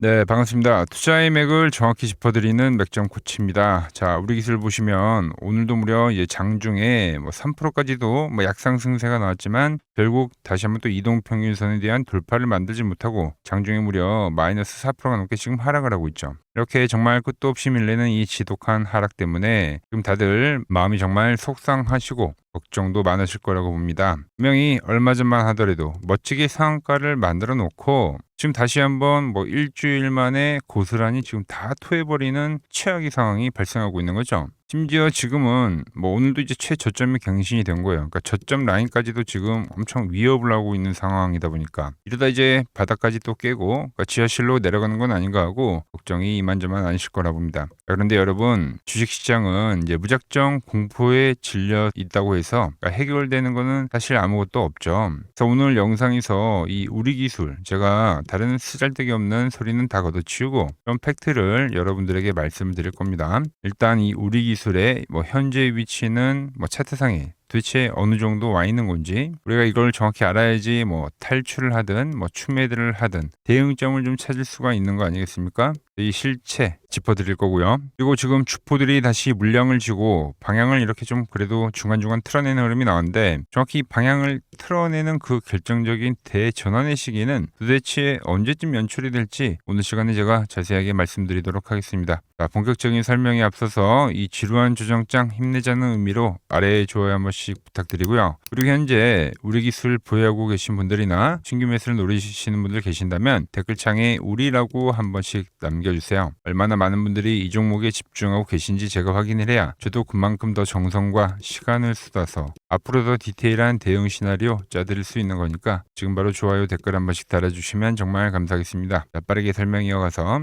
네, 반갑습니다. 투자의 맥을 정확히 짚어드리는 맥점 코치입니다. 자, 우리 기술 보시면 오늘도 무려 장중에 3%까지도 약상승세가 나왔지만 결국 다시 한번 또 이동평균선에 대한 돌파를 만들지 못하고 장중에 무려 마이너스 4%가 넘게 지금 하락을 하고 있죠. 이렇게 정말 끝도 없이 밀리는 이 지독한 하락 때문에 지금 다들 마음이 정말 속상하시고 걱정도 많으실 거라고 봅니다. 분명히 얼마 전만 하더라도 멋지게 상한가를 만들어 놓고 지금 다시 한번 일주일 만에 고스란히 지금 다 토해버리는 최악의 상황이 발생하고 있는 거죠. 심지어 지금은 오늘도 이제 최저점이 갱신이 된 거예요. 그러니까 저점 라인까지도 지금 엄청 위협을 하고 있는 상황이다 보니까 이러다 이제 바닥까지 또 깨고 그러니까 지하실로 내려가는 건 아닌가 하고 걱정이 이만저만 아니실 거라 봅니다. 그런데 여러분, 주식시장은 이제 무작정 공포에 질려 있다고 해서 해결되는 거는 사실 아무것도 없죠. 그래서 오늘 영상에서 이 우리 기술, 제가 다른 쓰잘데기 없는 소리는 다 걷어치우고 그런 팩트를 여러분들에게 말씀을 드릴 겁니다. 일단 이 우리 기술의 현재 위치는 차트상에 도대체 어느 정도 와 있는 건지 우리가 이걸 정확히 알아야지 탈출을 하든 추매들을 하든 대응점을 좀 찾을 수가 있는 거 아니겠습니까? 이 실체 짚어드릴 거고요. 그리고 지금 주포들이 다시 물량을 쥐고 방향을 이렇게 좀 그래도 중간중간 틀어내는 흐름이 나왔는데 정확히 방향을 틀어내는 그 결정적인 대전환의 시기는 도대체 언제쯤 연출이 될지 오늘 시간에 제가 자세하게 말씀드리도록 하겠습니다. 자, 본격적인 설명에 앞서서 이 지루한 조정장 힘내자는 의미로 아래에 좋아요 한 번씩 부탁드리고요. 그리고 현재 우리 기술 보유하고 계신 분들이나 신규 매수를 노리시는 분들 계신다면 댓글창에 우리라고 한 번씩 남겨주세요. 얼마나 많은 분들이 이 종목에 집중하고 계신지 제가 확인을 해야 저도 그만큼 더 정성과 시간을 쏟아서 앞으로 더 디테일한 대응 시나리오 짜드릴 수 있는 거니까 지금 바로 좋아요 댓글 한 번씩 달아주시면 정말 감사하겠습니다. 자, 빠르게 설명 이어가서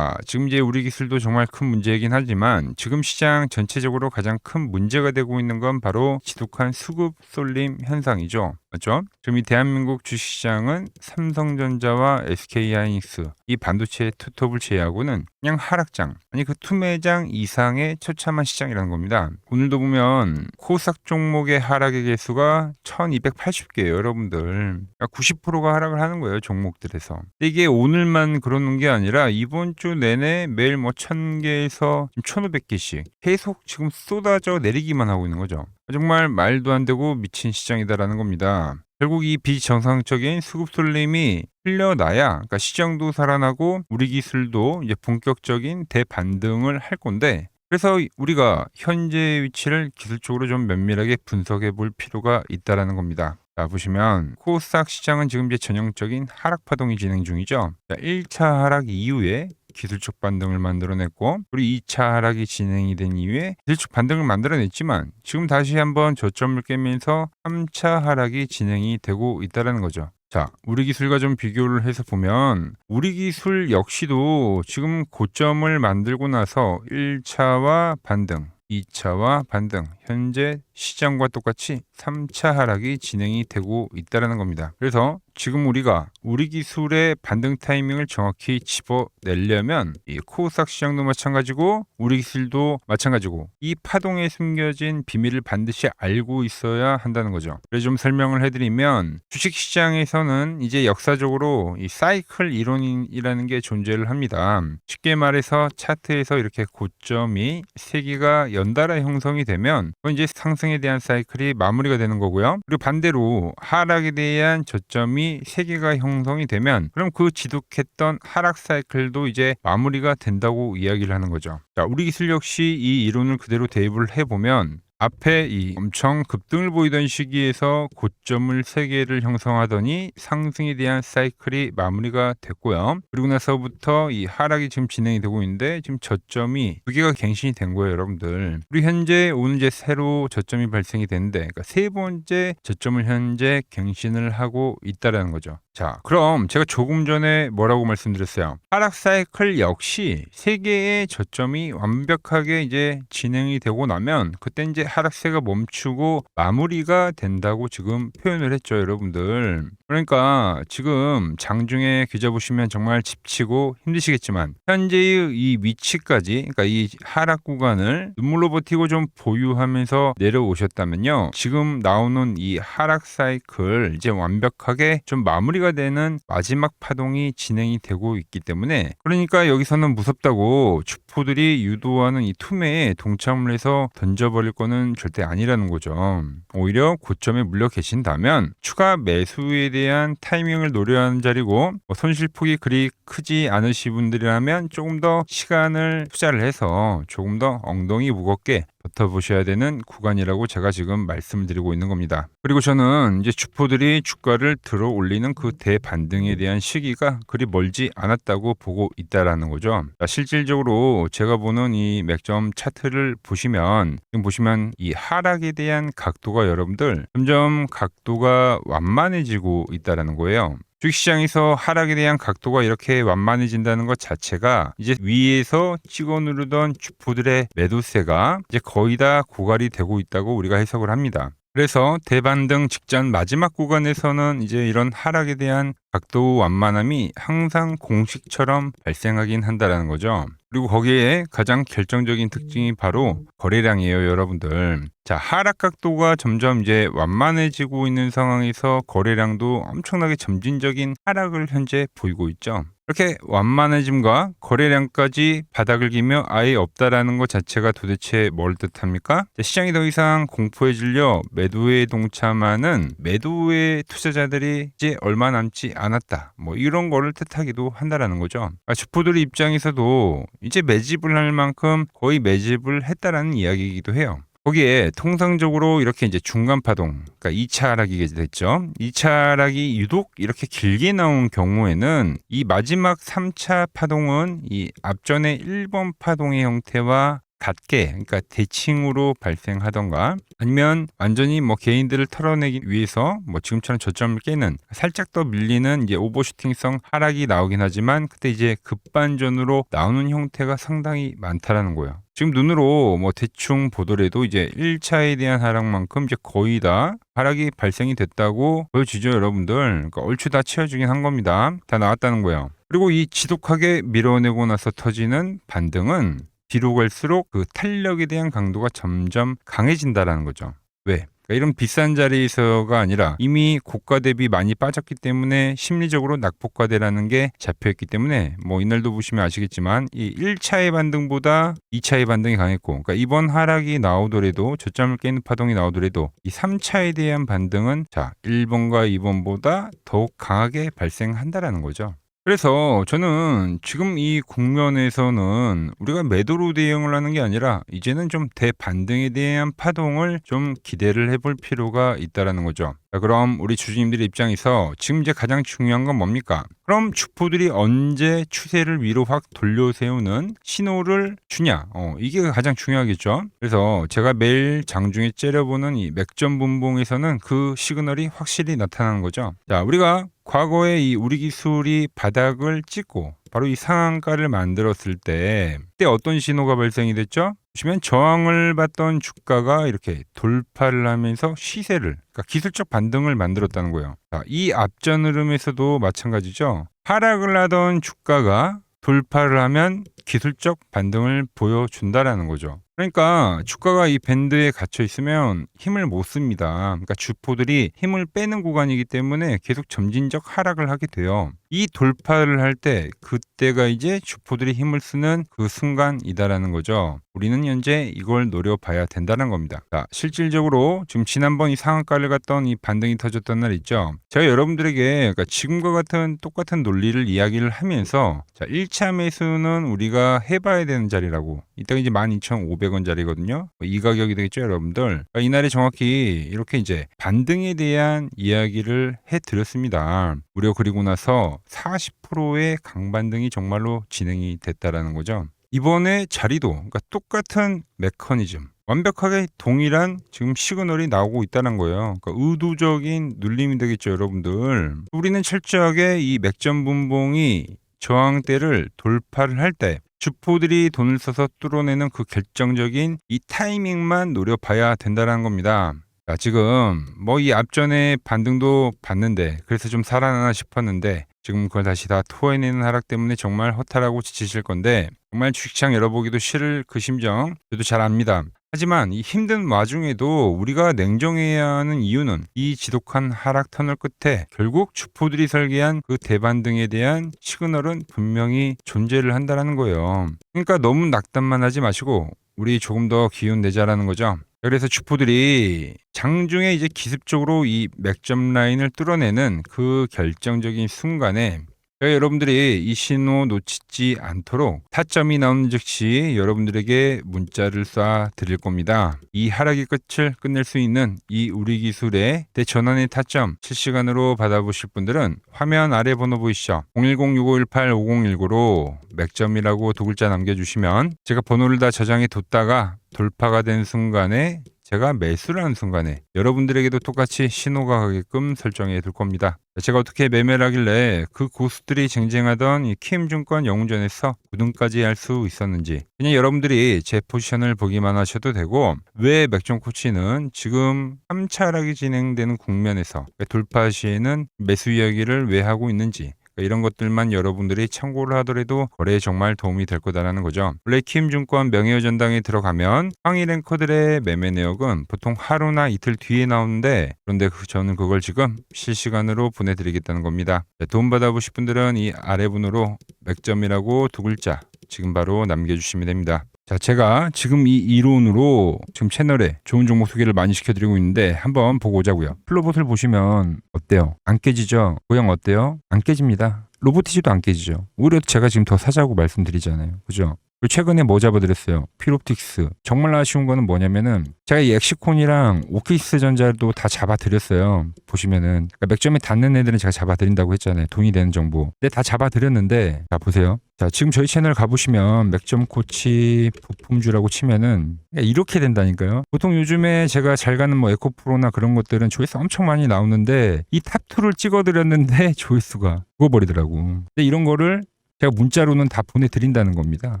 지금 이제 우리 기술도 정말 큰 문제이긴 하지만 지금 시장 전체적으로 가장 큰 문제가 되고 있는 건 바로 지독한 수급 쏠림 현상이죠. 맞죠? 지금 이 대한민국 주식시장은 삼성전자와 SK하이닉스 이 반도체 투톱을 제외하고는 그냥 하락장, 아니 그 투매장 이상의 처참한 시장이라는 겁니다. 오늘도 보면 코스닥 종목의 하락의 개수가 1280개예요, 여러분들. 그러니까 90%가 하락을 하는 거예요, 종목들에서. 이게 오늘만 그러는 게 아니라 이번 주 내내 매일 1000개에서 1500개씩 계속 지금 쏟아져 내리기만 하고 있는 거죠. 정말 말도 안 되고 미친 시장이다라는 겁니다. 결국 이 비정상적인 수급 쏠림이 풀려나야 그러니까 시장도 살아나고 우리 기술도 이제 본격적인 대반등을 할 건데 그래서 우리가 현재 위치를 기술적으로 좀 면밀하게 분석해 볼 필요가 있다라는 겁니다. 자, 보시면 코스닥 시장은 지금 이제 전형적인 하락 파동이 진행 중이죠. 자, 1차 하락 이후에 기술적 반등을 만들어냈고 그리고 2차 하락이 진행이 된 이후에 기술적 반등을 만들어냈지만 지금 다시 한번 저점을 깨면서 3차 하락이 진행이 되고 있다는 거죠. 자, 우리 기술과 좀 비교를 해서 보면 우리 기술 역시도 지금 고점을 만들고 나서 1차와 반등, 2차와 반등, 현재 시장과 똑같이 3차 하락이 진행이 되고 있다는 겁니다. 그래서 지금 우리가 우리 기술의 반등 타이밍을 정확히 집어내려면 이 코스닥 시장도 마찬가지고 우리 기술도 마찬가지고 이 파동에 숨겨진 비밀을 반드시 알고 있어야 한다는 거죠. 그래서 좀 설명을 해드리면 주식시장에서는 이제 역사적으로 이 사이클 이론이라는 게 존재를 합니다. 쉽게 말해서 차트에서 이렇게 고점이 3개가 연달아 형성이 되면 그건 이제 상승에 대한 사이클이 마무리가 되는 거고요. 그리고 반대로 하락에 대한 저점이 3개가 형성이 되면 그럼 그 지독했던 하락 사이클도 이제 마무리가 된다고 이야기를 하는 거죠. 자, 우리 기술 역시 이 이론을 그대로 대입을 해보면 앞에 이 엄청 급등을 보이던 시기에서 고점을 3개를 형성하더니 상승에 대한 사이클이 마무리가 됐고요. 그리고 나서부터 이 하락이 지금 진행이 되고 있는데 지금 저점이 2개가 갱신이 된 거예요, 여러분들. 그리고 현재 오늘 이제 새로 저점이 발생이 됐는데 그러니까 3번째 저점을 현재 갱신을 하고 있다라는 거죠. 자, 그럼 제가 조금 전에 뭐라고 말씀드렸어요? 하락 사이클 역시 3개의 저점이 완벽하게 이제 진행이 되고 나면 그때 이제 하락세가 멈추고 마무리가 된다고 지금 표현을 했죠, 여러분들. 그러니까 지금 장중에 기자 보시면 정말 지치고 힘드시겠지만 현재의 이 위치까지, 그러니까 이 하락 구간을 눈물로 버티고 좀 보유하면서 내려오셨다면요, 지금 나오는 이 하락 사이클 이제 완벽하게 좀 마무리가 시기가 되는 마지막 파동이 진행이 되고 있기 때문에, 그러니까 여기서는 무섭다고 주포들이 유도하는 이 투매에 동참을 해서 던져버릴 거는 절대 아니라는 거죠. 오히려 고점에 물려 계신다면 추가 매수에 대한 타이밍을 노려야 하는 자리고, 손실폭이 그리 크지 않으신 분들이라면 조금 더 시간을 투자를 해서 조금 더 엉덩이 무겁게 버텨보셔야 되는 구간이라고 제가 지금 말씀을 드리고 있는 겁니다. 그리고 저는 이제 주포들이 주가를 들어 올리는 그 대반등에 대한 시기가 그리 멀지 않았다고 보고 있다라는 거죠. 실질적으로 제가 보는 이 맥점 차트를 보시면, 지금 보시면 이 하락에 대한 각도가 여러분들 점점 각도가 완만해지고 있다라는 거예요. 주식시장에서 하락에 대한 각도가 이렇게 완만해진다는 것 자체가 이제 위에서 찍어 누르던 주포들의 매도세가 이제 거의 다 고갈이 되고 있다고 우리가 해석을 합니다. 그래서 대반등 직전 마지막 구간에서는 이제 이런 하락에 대한 각도 완만함이 항상 공식처럼 발생하긴 한다라는 거죠. 그리고 거기에 가장 결정적인 특징이 바로 거래량이에요, 여러분들. 자, 하락 각도가 점점 이제 완만해지고 있는 상황에서 거래량도 엄청나게 점진적인 하락을 현재 보이고 있죠. 이렇게 완만해짐과 거래량까지 바닥을 기며 아예 없다라는 것 자체가 도대체 뭘 뜻합니까? 시장이 더 이상 공포에 질려 매도에 동참하는 매도의 투자자들이 이제 얼마 남지 않았다, 뭐 이런 거를 뜻하기도 한다라는 거죠. 주포들 입장에서도 이제 매집을 할 만큼 거의 매집을 했다라는 이야기이기도 해요. 거기에 통상적으로 이렇게 이제 중간 파동, 그러니까 2차 하락이 됐죠. 2차 하락이 유독 이렇게 길게 나온 경우에는 이 마지막 3차 파동은 이 앞전의 1번 파동의 형태와 같게, 그러니까 대칭으로 발생하던가, 아니면 완전히 뭐 개인들을 털어내기 위해서 뭐 지금처럼 저점을 깨는 살짝 더 밀리는 이제 오버슈팅성 하락이 나오긴 하지만, 그때 이제 급반전으로 나오는 형태가 상당히 많다라는 거예요. 지금 눈으로 뭐 대충 보더라도 이제 1차에 대한 하락만큼 이제 거의 다 하락이 발생이 됐다고 보여지죠, 여러분들. 그러니까 얼추 다 채워주긴 한 겁니다. 다 나왔다는 거예요. 그리고 이 지독하게 밀어내고 나서 터지는 반등은 뒤로 갈수록 그 탄력에 대한 강도가 점점 강해진다라는 거죠. 왜? 그러니까 이런 비싼 자리에서가 아니라 이미 고가 대비 많이 빠졌기 때문에 심리적으로 낙폭과대라는 게 잡혀있기 때문에, 뭐 이날도 보시면 아시겠지만 이 1차의 반등보다 2차의 반등이 강했고, 그러니까 이번 하락이 나오더라도, 저점을 깨는 파동이 나오더라도 이 3차에 대한 반등은 1번과 2번보다 더욱 강하게 발생한다라는 거죠. 그래서 저는 지금 이 국면에서는 우리가 매도로 대응을 하는 게 아니라 이제는 좀 대반등에 대한 파동을 좀 기대를 해볼 필요가 있다라는 거죠. 자, 그럼 우리 주주님들의 입장에서 지금 이제 가장 중요한 건 뭡니까? 그럼 주포들이 언제 추세를 위로 확 돌려세우는 신호를 주냐? 이게 가장 중요하겠죠. 그래서 제가 매일 장중에 째려보는 이 맥점 분봉에서는 그 시그널이 확실히 나타나는 거죠. 자, 우리가 과거에 이 우리 기술이 바닥을 찍고 바로 이 상한가를 만들었을 때, 그때 어떤 신호가 발생이 됐죠? 보시면 저항을 받던 주가가 이렇게 돌파를 하면서 시세를, 그러니까 기술적 반등을 만들었다는 거예요. 자, 이 앞전 흐름에서도 마찬가지죠. 하락을 하던 주가가 돌파를 하면 기술적 반등을 보여준다라는 거죠. 그러니까 주가가 이 밴드에 갇혀 있으면 힘을 못 씁니다. 그러니까 주포들이 힘을 빼는 구간이기 때문에 계속 점진적 하락을 하게 돼요. 이 돌파를 할 때, 그때가 이제 주포들이 힘을 쓰는 그 순간이다라는 거죠. 우리는 현재 이걸 노려봐야 된다는 겁니다. 자, 실질적으로 지금 지난번 이 상한가를 갔던 이 반등이 터졌던 날 있죠. 제가 여러분들에게 그러니까 지금과 같은 똑같은 논리를 이야기를 하면서, 자, 1차 매수는 우리가 해봐야 되는 자리라고, 이따가 이제 12,500원짜리거든요. 이 가격이 되겠죠, 여러분들. 그러니까 이날에 정확히 이렇게 이제 반등에 대한 이야기를 해드렸습니다. 무려 그리고 나서 40%의 강반등이 정말로 진행이 됐다라는 거죠. 이번에 자리도, 그러니까 똑같은 메커니즘, 완벽하게 동일한 지금 시그널이 나오고 있다는 거예요. 그러니까 의도적인 눌림이 되겠죠, 여러분들. 우리는 철저하게 이 맥점 분봉이 저항대를 돌파를 할 때 주포들이 돈을 써서 뚫어내는 그 결정적인 이 타이밍만 노려봐야 된다는 겁니다. 자, 지금 뭐 이 앞전에 반등도 봤는데 그래서 좀 살아나나 싶었는데, 지금 그걸 다시 다 토해내는 하락 때문에 정말 허탈하고 지치실 건데, 정말 주식시장 열어보기도 싫을 그 심정 저도 잘 압니다. 하지만 이 힘든 와중에도 우리가 냉정해야 하는 이유는 이 지독한 하락 터널 끝에 결국 주포들이 설계한 그 대반등에 대한 시그널은 분명히 존재를 한다는 거예요. 그러니까 너무 낙담만 하지 마시고 우리 조금 더 기운 내자라는 거죠. 그래서 주포들이 장중에 이제 기습적으로 이 맥점 라인을 뚫어내는 그 결정적인 순간에 여러분들이 이 신호 놓치지 않도록 타점이 나오는 즉시 여러분들에게 문자를 쏴 드릴 겁니다. 이 하락의 끝을 끝낼 수 있는 이 우리 기술의 대전환의 타점 실시간으로 받아보실 분들은 화면 아래 번호 보이시죠? 010-6518-5019로 맥점이라고 두 글자 남겨주시면 제가 번호를 다 저장해 뒀다가 돌파가 된 순간에 제가 매수를 하는 순간에 여러분들에게도 똑같이 신호가 가게끔 설정해 둘 겁니다. 제가 어떻게 매매를 하길래 그 고수들이 쟁쟁하던 이 키움증권 영웅전에서 9등까지 할 수 있었는지 그냥 여러분들이 제 포지션을 보기만 하셔도 되고 왜 맥점 코치는 지금 3차 하락이 진행되는 국면에서 돌파 시에는 매수 이야기를 왜 하고 있는지 이런 것들만 여러분들이 참고를 하더라도 거래에 정말 도움이 될 거다라는 거죠. 원래 키움증권 명예의 전당에 들어가면 상위 랭커들의 매매 내역은 보통 하루나 이틀 뒤에 나오는데 그런데 저는 그걸 지금 실시간으로 보내드리겠다는 겁니다. 도움 받아보실 분들은 이 아래 번호로 맥점이라고 두 글자 지금 바로 남겨주시면 됩니다. 자, 제가 지금 이 이론으로 지금 채널에 좋은 종목 소개를 많이 시켜드리고 있는데 한번 보고 오자고요. 플로봇을 보시면 어때요? 안 깨지죠? 모양 어때요? 안 깨집니다. 로보티지도 안 깨지죠. 오히려 제가 지금 더 사자고 말씀드리잖아요. 그죠? 그리고 최근에 뭐 잡아드렸어요? 필옵틱스. 정말 아쉬운 거는 뭐냐면은 제가 이 엑시콘이랑 오키스 전자도 다 잡아드렸어요. 보시면은 그러니까 맥점에 닿는 애들은 제가 잡아드린다고 했잖아요. 돈이 되는 정보. 근데 다 잡아드렸는데 자 보세요. 자 지금 저희 채널 가보시면 맥점 코치 부품주라고 치면은 이렇게 된다니까요. 보통 요즘에 제가 잘 가는 뭐 에코프로나 그런 것들은 조회수 엄청 많이 나오는데 이 탑2를 찍어드렸는데 조회수가 죽어버리더라고. 근데 이런 거를 제가 문자로는 다 보내드린다는 겁니다.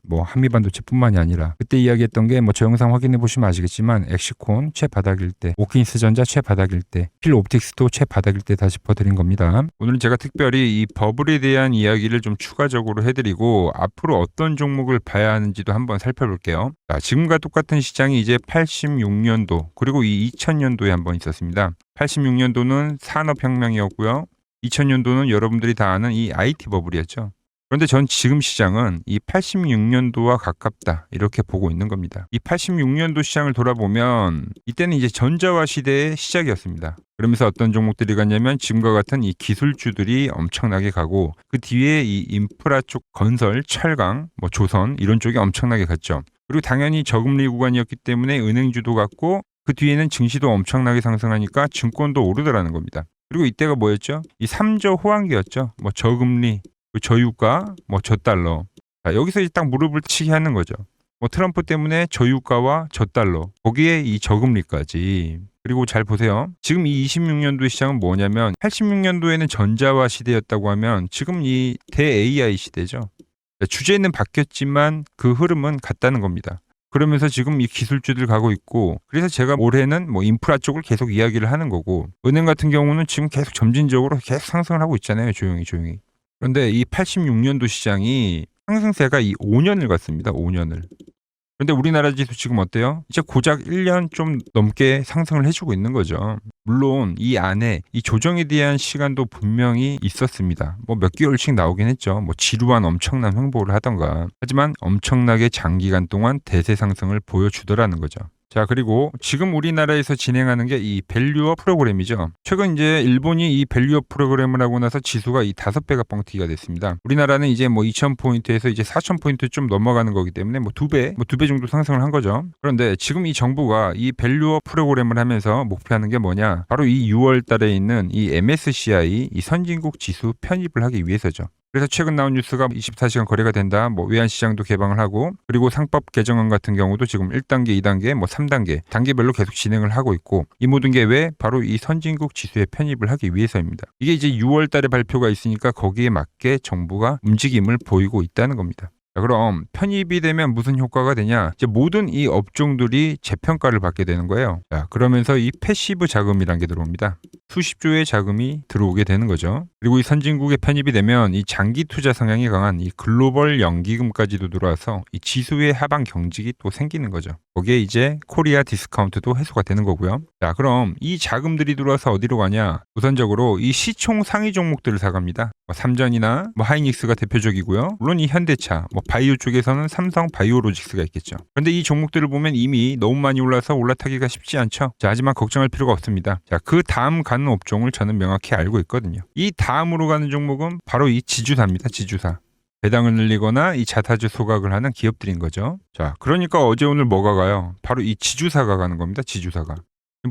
뭐 한미반도체뿐만이 아니라 그때 이야기했던 게 뭐 저 영상 확인해 보시면 아시겠지만 엑시콘 최바닥일 때, 오킨스 전자 최바닥일 때, 필옵틱스도 최바닥일 때 다 짚어드린 겁니다. 오늘은 제가 특별히 이 버블에 대한 이야기를 좀 추가적으로 해드리고 앞으로 어떤 종목을 봐야 하는지도 한번 살펴볼게요. 자, 지금과 똑같은 시장이 이제 86년도 그리고 이 2000년도에 한번 있었습니다. 86년도는 산업혁명이었고요. 2000년도는 여러분들이 다 아는 이 IT 버블이었죠. 그런데 전 지금 시장은 이 86년도와 가깝다 이렇게 보고 있는 겁니다. 이 86년도 시장을 돌아보면 이때는 이제 전자화 시대의 시작이었습니다. 그러면서 어떤 종목들이 갔냐면 지금과 같은 이 기술주들이 엄청나게 가고 그 뒤에 이 인프라 쪽 건설, 철강, 뭐 조선 이런 쪽이 엄청나게 갔죠. 그리고 당연히 저금리 구간이었기 때문에 은행주도 갔고 그 뒤에는 증시도 엄청나게 상승하니까 증권도 오르더라는 겁니다. 그리고 이때가 뭐였죠? 이 3조 호황기였죠. 뭐 저금리 저유가, 뭐 저달러. 자, 여기서 이제 딱 무릎을 치게 하는 거죠. 뭐 트럼프 때문에 저유가와 저달러, 거기에 이 저금리까지. 그리고 잘 보세요. 지금 이 26년도 시장은 뭐냐면 86년도에는 전자화 시대였다고 하면 지금 이 대 AI 시대죠. 주제는 바뀌었지만 그 흐름은 같다는 겁니다. 그러면서 지금 이 기술주들 가고 있고 그래서 제가 올해는 뭐 인프라 쪽을 계속 이야기를 하는 거고 은행 같은 경우는 지금 계속 점진적으로 계속 상승을 하고 있잖아요. 조용히. 그런데 이 86년도 시장이 상승세가 이 5년을 갔습니다. 5년을. 그런데 우리나라 지수 지금 어때요? 이제 고작 1년 좀 넘게 상승을 해주고 있는 거죠. 물론 이 안에 이 조정에 대한 시간도 분명히 있었습니다. 뭐 몇 개월씩 나오긴 했죠. 뭐 지루한 엄청난 횡보를 하던가. 하지만 엄청나게 장기간 동안 대세 상승을 보여주더라는 거죠. 자, 그리고 지금 우리나라에서 진행하는 게 이 밸류업 프로그램이죠. 최근 이제 일본이 이 밸류업 프로그램을 하고 나서 지수가 이 5배가 뻥튀기가 됐습니다. 우리나라는 이제 뭐 2000포인트에서 이제 4000포인트 좀 넘어가는 거기 때문에 뭐 2배 정도 상승을 한 거죠. 그런데 지금 이 정부가 이 밸류업 프로그램을 하면서 목표하는 게 뭐냐? 바로 이 6월 달에 있는 이 MSCI 이 선진국 지수 편입을 하기 위해서죠. 그래서 최근 나온 뉴스가 24시간 거래가 된다. 뭐 외환시장도 개방을 하고 그리고 상법 개정안 같은 경우도 지금 1단계, 2단계, 뭐 3단계 단계별로 계속 진행을 하고 있고 이 모든 게 왜? 바로 이 선진국 지수에 편입을 하기 위해서입니다. 이게 이제 6월 달에 발표가 있으니까 거기에 맞게 정부가 움직임을 보이고 있다는 겁니다. 자, 그럼 편입이 되면 무슨 효과가 되냐? 이제 모든 이 업종들이 재평가를 받게 되는 거예요. 자, 그러면서 이 패시브 자금이란 게 들어옵니다. 수십 조의 자금이 들어오게 되는 거죠. 그리고 이 선진국에 편입이 되면 이 장기 투자 성향이 강한 이 글로벌 연기금까지도 들어와서 이 지수의 하방 경직이 또 생기는 거죠. 거기에 이제 코리아 디스카운트도 해소가 되는 거고요. 자, 그럼 이 자금들이 들어와서 어디로 가냐? 우선적으로 이 시총 상위 종목들을 사갑니다. 삼전이나 하이닉스가 대표적이고요. 물론 이 현대차, 바이오 쪽에서는 삼성 바이오로직스가 있겠죠. 그런데 이 종목들을 보면 이미 너무 많이 올라서 올라타기가 쉽지 않죠. 자, 하지만 걱정할 필요가 없습니다. 자, 그 다음 가는 업종을 저는 명확히 알고 있거든요. 이 다음으로 가는 종목은 바로 이 지주사입니다. 지주사. 배당을 늘리거나 이 자타주 소각을 하는 기업들인 거죠. 자, 그러니까 어제 오늘 뭐가 가요? 바로 이 지주사가 가는 겁니다. 지주사가.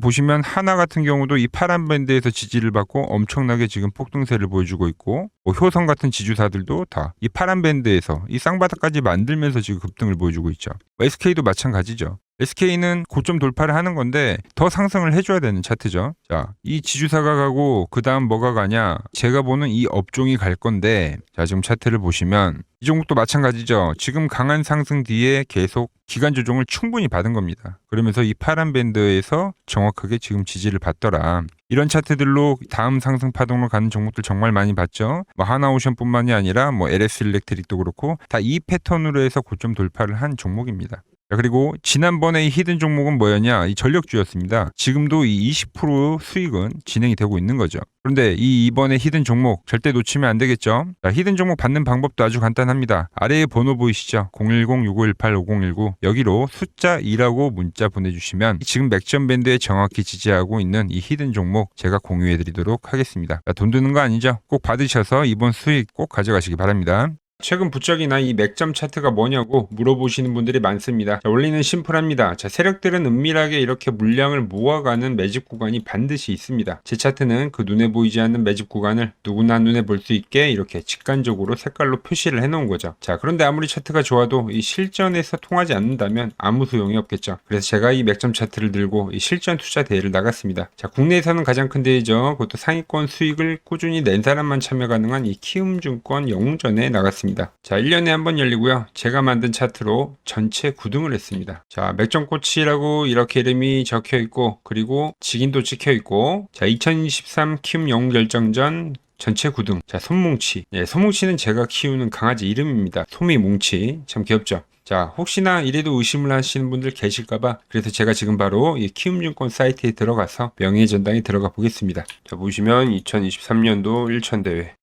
보시면 하나 같은 경우도 이 파란 밴드에서 지지를 받고 엄청나게 지금 폭등세를 보여주고 있고, 효성 같은 지주사들도 다 이 파란 밴드에서 이 쌍바닥까지 만들면서 지금 급등을 보여주고 있죠. SK도 마찬가지죠. SK는 고점 돌파를 하는 건데 더 상승을 해줘야 되는 차트죠. 자, 이 지주사가 가고 그 다음 뭐가 가냐? 제가 보는 이 업종이 갈 건데, 자, 지금 차트를 보시면 이 종목도 마찬가지죠. 지금 강한 상승 뒤에 계속 기간 조정을 충분히 받은 겁니다. 그러면서 이 파란 밴드에서 정확하게 지금 지지를 받더라. 이런 차트들로 다음 상승 파동으로 가는 종목들 정말 많이 봤죠. 하나오션뿐만이 아니라 LS 일렉트릭도 그렇고 다 이 패턴으로 해서 고점 돌파를 한 종목입니다. 자, 그리고 지난번에 이 히든 종목은 뭐였냐? 이 전력주였습니다. 지금도 이 20% 수익은 진행이 되고 있는 거죠. 그런데 이번에 히든 종목 절대 놓치면 안 되겠죠? 자, 히든 종목 받는 방법도 아주 간단합니다. 아래에 번호 보이시죠? 010-6518-5019 여기로 숫자 2라고 문자 보내주시면 지금 맥점 밴드에 정확히 지지하고 있는 이 히든 종목 제가 공유해드리도록 하겠습니다. 자, 돈 드는 거 아니죠? 꼭 받으셔서 이번 수익 꼭 가져가시기 바랍니다. 최근 부쩍이나 이 맥점 차트가 뭐냐고 물어보시는 분들이 많습니다. 자, 원리는 심플합니다. 자, 세력들은 은밀하게 이렇게 물량을 모아가는 매집 구간이 반드시 있습니다. 제 차트는 그 눈에 보이지 않는 매집 구간을 누구나 눈에 볼 수 있게 이렇게 직관적으로 색깔로 표시를 해놓은 거죠. 자, 그런데 아무리 차트가 좋아도 이 실전에서 통하지 않는다면 아무 소용이 없겠죠. 그래서 제가 이 맥점 차트를 들고 이 실전 투자 대회를 나갔습니다. 자, 국내에서는 가장 큰 대회죠. 그것도 상위권 수익을 꾸준히 낸 사람만 참여 가능한 이 키움증권 영웅전에 나갔습니다. 자, 1년에 한 번 열리고요. 제가 만든 차트로 전체 9등을 했습니다. 자, 맥점코치라고 이렇게 이름이 적혀 있고, 그리고 직인도 찍혀 있고, 자, 2023 키움 영웅 결정전 전체 9등. 자, 손뭉치. 예, 손뭉치는 제가 키우는 강아지 이름입니다. 소미뭉치. 참 귀엽죠? 자, 혹시나 이래도 의심을 하시는 분들 계실까봐 그래서 제가 지금 바로 이 키움증권 사이트에 들어가서 명예전당에 들어가 보겠습니다. 자, 보시면 2023년도 1천대회.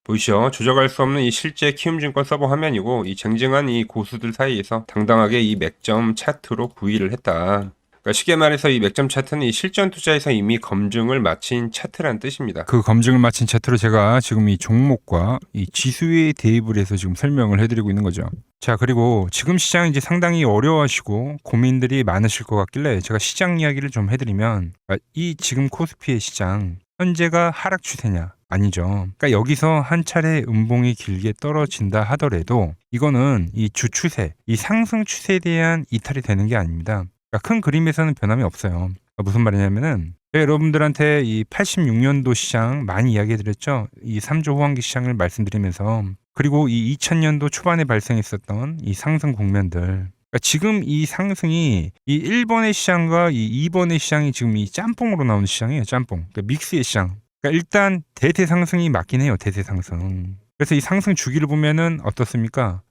보이시죠? 조작할 수 없는 이 실제 키움증권 서버 화면이고, 이 쟁쟁한 이 고수들 사이에서 당당하게 이 맥점 차트로 구의를 했다. 그러니까 쉽게 말해서 이 맥점 차트는 이 실전 투자에서 이미 검증을 마친 차트란 뜻입니다. 그 검증을 마친 차트로 제가 지금 이 종목과 이 지수에 대입을 해서 지금 설명을 해드리고 있는 거죠. 자, 그리고 지금 시장 이제 상당히 어려워하시고 고민들이 많으실 것 같길래 제가 시장 이야기를 좀 해드리면, 이 지금 코스피의 시장 현재가 하락 추세냐? 아니죠. 그러니까 여기서 한 차례 음봉이 길게 떨어진다 하더라도 이거는 이 주추세, 이 상승 추세에 대한 이탈이 되는 게 아닙니다. 그러니까 큰 그림에서는 변함이 없어요. 그러니까 무슨 말이냐면은 여러분들한테 이 86년도 시장 많이 이야기 드렸죠. 이 3조 호황기 시장을 말씀드리면서, 그리고 이 2000년도 초반에 발생했었던 이 상승 국면들, 그러니까 지금 이 상승이 이 1번의 시장과 이 2번의 시장이 지금 이 짬뽕으로 나오는 시장이에요. 짬뽕. 그러니까 믹스의 시장. 그러니까 일단 대세 상승이 맞긴 해요. 대세 상승. 그래서 이 상승 주기를 보면은 어떻습니까?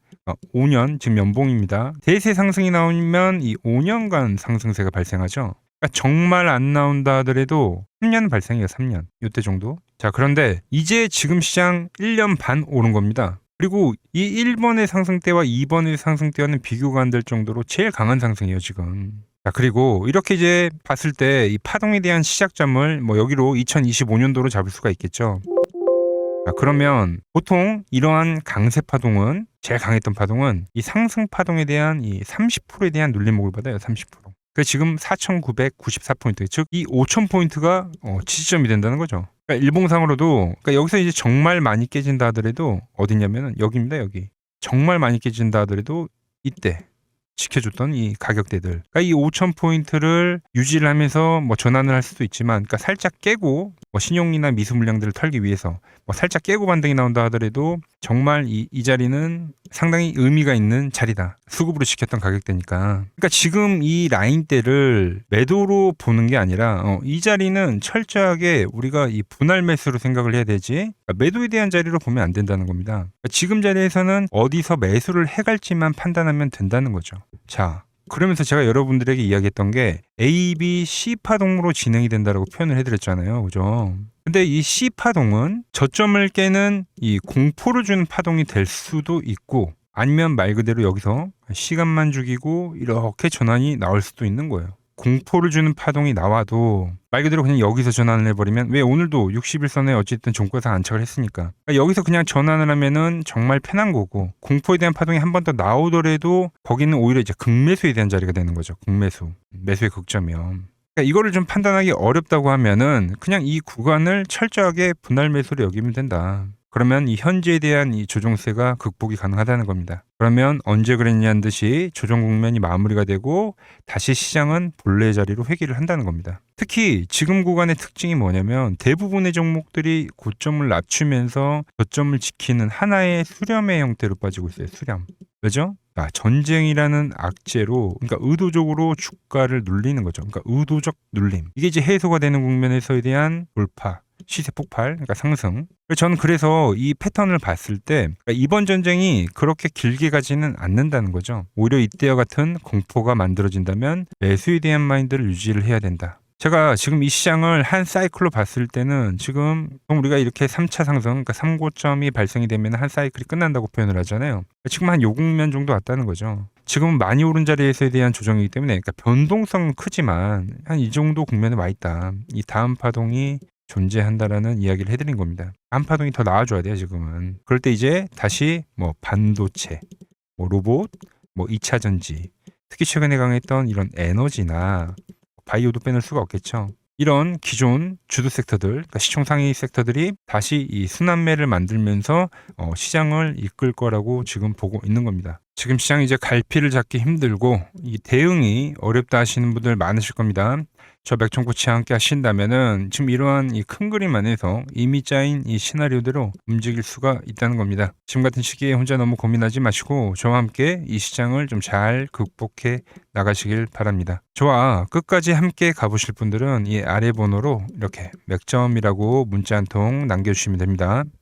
5년 지금 연봉입니다. 대세 상승이 나오면 이 5년간 상승세가 발생하죠. 그러니까 정말 안 나온다 하더라도 3년 발생해요. 3년. 이때 정도. 자, 그런데 이제 지금 시장 1년 반 오른 겁니다. 그리고 이 1번의 상승 때와 2번의 상승 때와는 비교가 안 될 정도로 제일 강한 상승이에요, 지금. 자, 그리고 이렇게 이제 봤을 때 이 파동에 대한 시작점을 여기로 2025년도로 잡을 수가 있겠죠. 자, 그러면 보통 이러한 강세 파동은, 제일 강했던 파동은 이 상승 파동에 대한 이 30%에 대한 눌림목을 받아요. 30%. 그 지금 4,994포인트, 즉 이 5,000포인트가 지지점이 된다는 거죠. 그러니까 일봉상으로도, 그러니까 여기서 이제 정말 많이 깨진다 하더라도 어디냐면은 여기입니다. 여기. 정말 많이 깨진다 하더라도 이때 지켜줬던 이 가격대들. 그러니까 이 5,000포인트를 유지를 하면서 뭐 전환을 할 수도 있지만, 그러니까 살짝 깨고 뭐 신용이나 미수 물량들을 털기 위해서 뭐 살짝 깨고 반등이 나온다 하더라도 정말 이 자리는 상당히 의미가 있는 자리다. 수급으로 지켰던 가격대니까. 그러니까 지금 이 라인대를 매도로 보는 게 아니라 이 자리는 철저하게 우리가 이 분할 매수로 생각을 해야 되지, 그러니까 매도에 대한 자리로 보면 안 된다는 겁니다. 그러니까 지금 자리에서는 어디서 매수를 해갈지만 판단하면 된다는 거죠. 자, 그러면서 제가 여러분들에게 이야기했던 게 A, B, C 파동으로 진행이 된다라고 표현을 해드렸잖아요. 그죠? 근데 이 C 파동은 저점을 깨는 이 공포를 주는 파동이 될 수도 있고, 아니면 말 그대로 여기서 시간만 죽이고 이렇게 전환이 나올 수도 있는 거예요. 공포를 주는 파동이 나와도 말 그대로 그냥 여기서 전환을 해버리면, 왜 오늘도 60일선에 어쨌든 종가상 안착을 했으니까, 그러니까 여기서 그냥 전환을 하면은 정말 편한 거고, 공포에 대한 파동이 한 번 더 나오더라도 거기는 오히려 이제 극매수에 대한 자리가 되는 거죠. 극매수, 매수의 극점이요. 그러니까 이거를 좀 판단하기 어렵다고 하면은 그냥 이 구간을 철저하게 분할 매수로 여기면 된다. 그러면 이 현재에 대한 이 조정세가 극복이 가능하다는 겁니다. 그러면 언제 그랬냐는 듯이 조정 국면이 마무리가 되고 다시 시장은 본래 자리로 회귀를 한다는 겁니다. 특히 지금 구간의 특징이 뭐냐면 대부분의 종목들이 고점을 낮추면서 저점을 지키는 하나의 수렴의 형태로 빠지고 있어요. 수렴. 왜죠? 전쟁이라는 악재로, 그러니까 의도적으로 주가를 눌리는 거죠. 그러니까 의도적 눌림. 이게 이제 해소가 되는 국면에서에 대한 돌파, 시세 폭발, 그러니까 상승. 저는 그래서 이 패턴을 봤을 때 그러니까 이번 전쟁이 그렇게 길게 가지는 않는다는 거죠. 오히려 이때와 같은 공포가 만들어진다면 매수에 대한 마인드를 유지를 해야 된다. 제가 지금 이 시장을 한 사이클로 봤을 때는 지금 우리가 이렇게 3차 상승, 그러니까 3고점이 발생이 되면 한 사이클이 끝난다고 표현을 하잖아요. 지금 한 요 국면 정도 왔다는 거죠. 지금은 많이 오른 자리에서에 대한 조정이기 때문에, 그러니까 변동성은 크지만 한 이 정도 국면에 와 있다. 이 다음 파동이 존재한다라는 이야기를 해드린 겁니다. 다음 파동이 더 나와줘야 돼요, 지금은. 그럴 때 이제 다시 뭐 반도체, 뭐 로봇, 뭐 2차 전지, 특히 최근에 강했던 이런 에너지나 바이오도 빼놓을 수가 없겠죠. 이런 기존 주도 섹터들, 그러니까 시총 상위 섹터들이 다시 이 순환매를 만들면서 시장을 이끌 거라고 지금 보고 있는 겁니다. 지금 시장이 이제 갈피를 잡기 힘들고 이 대응이 어렵다 하시는 분들 많으실 겁니다. 저 맥정코치와 함께 하신다면은 지금 이러한 이 큰 그림 안에서 이미 짜인 이 시나리오대로 움직일 수가 있다는 겁니다. 지금 같은 시기에 혼자 너무 고민하지 마시고 저와 함께 이 시장을 좀 잘 극복해 나가시길 바랍니다. 저와 끝까지 함께 가보실 분들은 이 아래 번호로 이렇게 맥점이라고 문자 한 통 남겨주시면 됩니다.